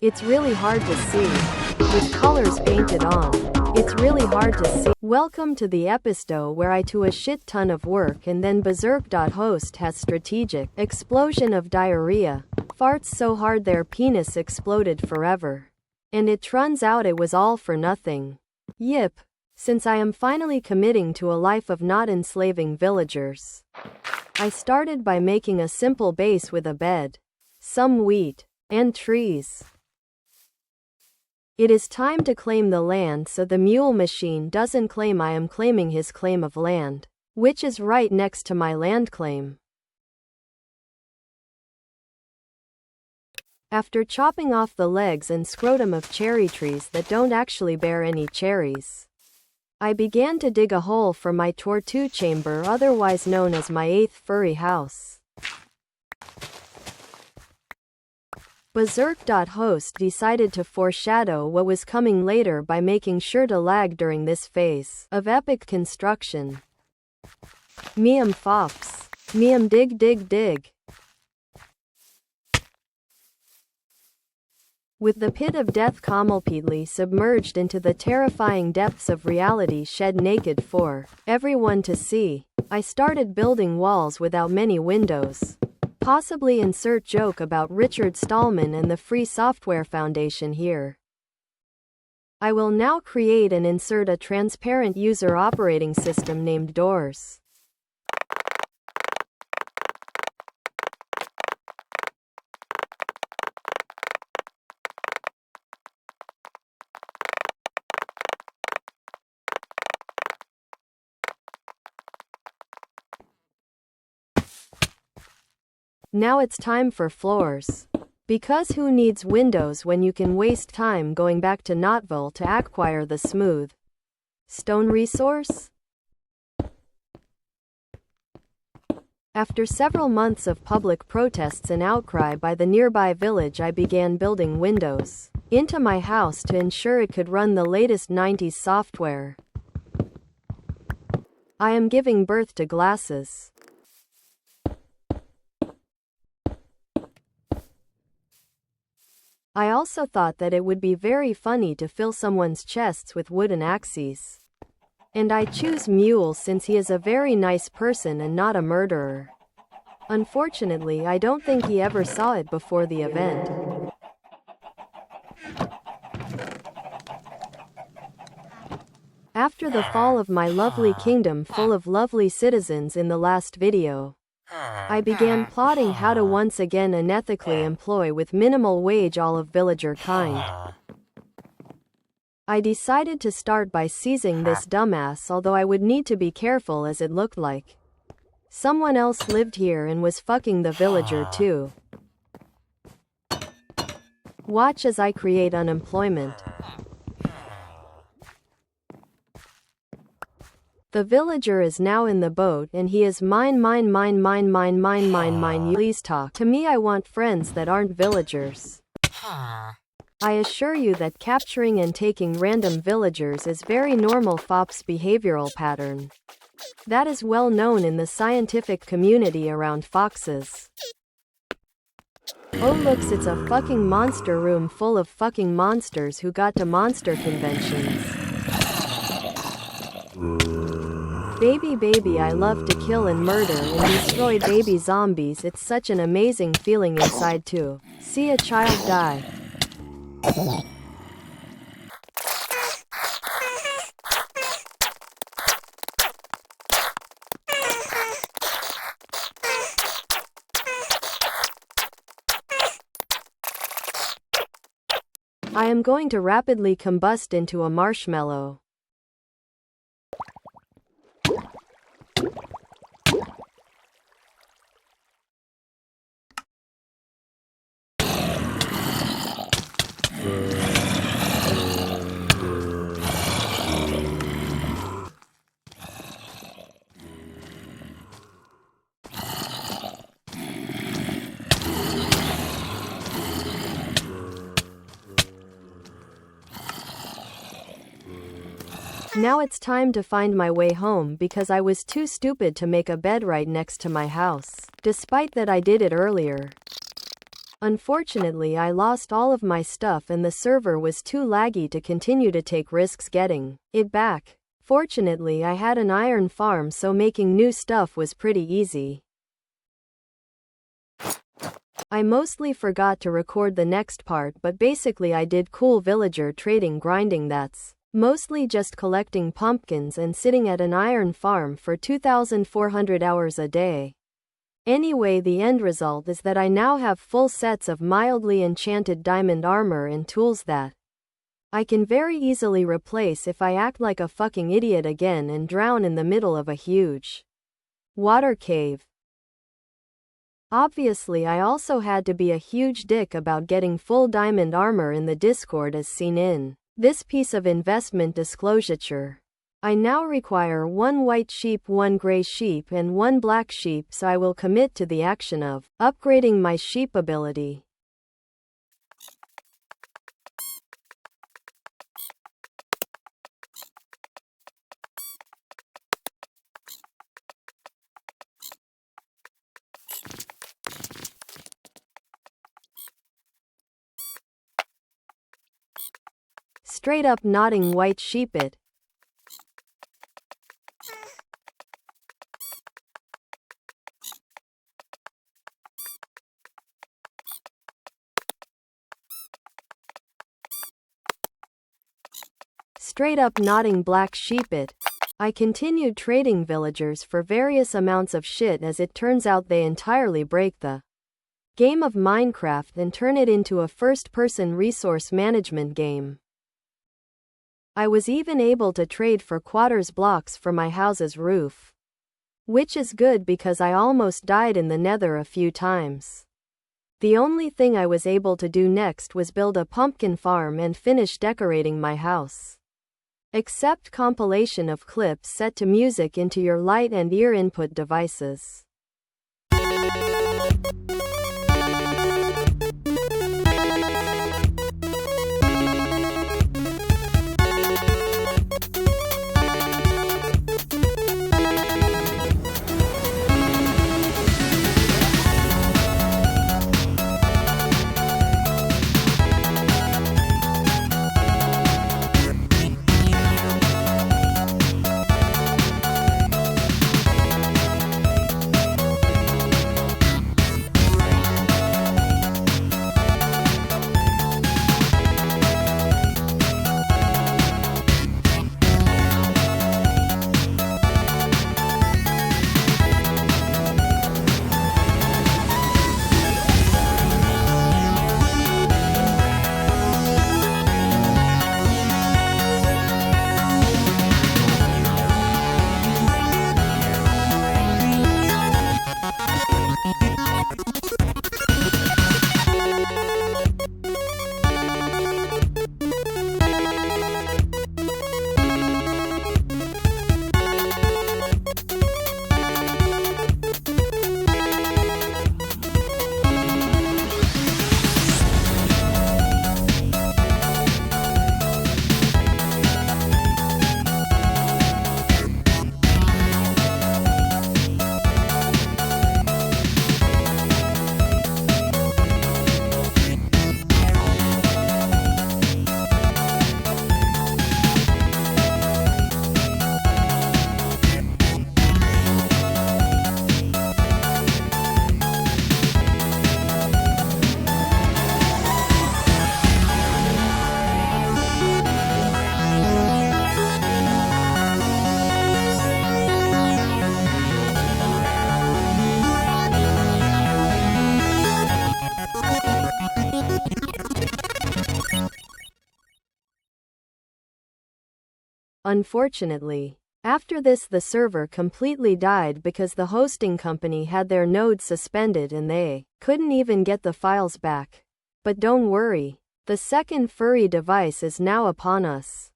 It's really hard to see. With colors painted on. It's really hard to see. Welcome to the episode where I do a shit ton of work and then berserk.host has strategic explosion of diarrhea. Farts so hard their penis exploded forever. And it turns out it was all for nothing. Yip. Since I am finally committing to a life of not enslaving villagers. I started by making a simple base with a bed, some wheat, and trees. It is time to claim the land so the mule machine doesn't claim I am claiming his claim of land, which is right next to my land claim. After chopping off the legs and scrotum of cherry trees that don't actually bear any cherries, I began to dig a hole for my tortue chamber, otherwise known as my 8th furry house. Berserk.host decided to foreshadow what was coming later by making sure to lag during this phase of epic construction. Meum fops. Meum dig dig dig. With the pit of death completely submerged into the terrifying depths of reality shed naked for everyone to see, I started building walls without many windows. Possibly insert joke about Richard Stallman and the Free Software Foundation here. I will now create and insert a transparent user operating system named Doors. Now it's time for floors. Because who needs windows when you can waste time going back to Knotville to acquire the smooth stone resource? After several months of public protests and outcry by the nearby village, I began building windows into my house to ensure it could run the latest 90s software. I am giving birth to glasses. I also thought that it would be very funny to fill someone's chests with wooden axes. And I choose Mule since he is a very nice person and not a murderer. Unfortunately, I don't think he ever saw it before the event. After the fall of my lovely kingdom full of lovely citizens in the last video, I began plotting how to once again unethically employ with minimal wage all of villager kind. I decided to start by seizing this dumbass, although I would need to be careful as it looked like someone else lived here and was fucking the villager too. Watch as I create unemployment. The villager is now in the boat and he is mine. Please talk to me. I want friends that aren't villagers. I assure you that capturing and taking random villagers is very normal fops behavioral pattern. That is well known in the scientific community around foxes. Oh looks, it's a fucking monster room full of fucking monsters who got to monster conventions. Baby, I love to kill and murder and destroy baby zombies. It's such an amazing feeling inside to see a child die. I am going to rapidly combust into a marshmallow. Now it's time to find my way home because I was too stupid to make a bed right next to my house, despite that I did it earlier. Unfortunately, I lost all of my stuff and the server was too laggy to continue to take risks getting it back. Fortunately, I had an iron farm, so making new stuff was pretty easy. I mostly forgot to record the next part, but basically I did cool villager trading grinding that's mostly just collecting pumpkins and sitting at an iron farm for 2,400 hours a day. Anyway, the end result is that I now have full sets of mildly enchanted diamond armor and tools that I can very easily replace if I act like a fucking idiot again and drown in the middle of a huge water cave. Obviously, I also had to be a huge dick about getting full diamond armor in the Discord as seen in this piece of investment disclosure. I now require 1 white sheep, 1 gray sheep, and 1 black sheep, so I will commit to the action of upgrading my sheep ability. Straight up nodding white sheep it. Straight up nodding black sheep it. I continued trading villagers for various amounts of shit. As it turns out, they entirely break the game of Minecraft and turn it into a first-person resource management game. I was even able to trade for quarters blocks for my house's roof, which is good because I almost died in the nether a few times. The only thing I was able to do next was build a pumpkin farm and finish decorating my house. Accept compilation of clips set to music into your light and ear input devices. Unfortunately, after this the server completely died because the hosting company had their node suspended and they couldn't even get the files back. But don't worry, the second furry device is now upon us.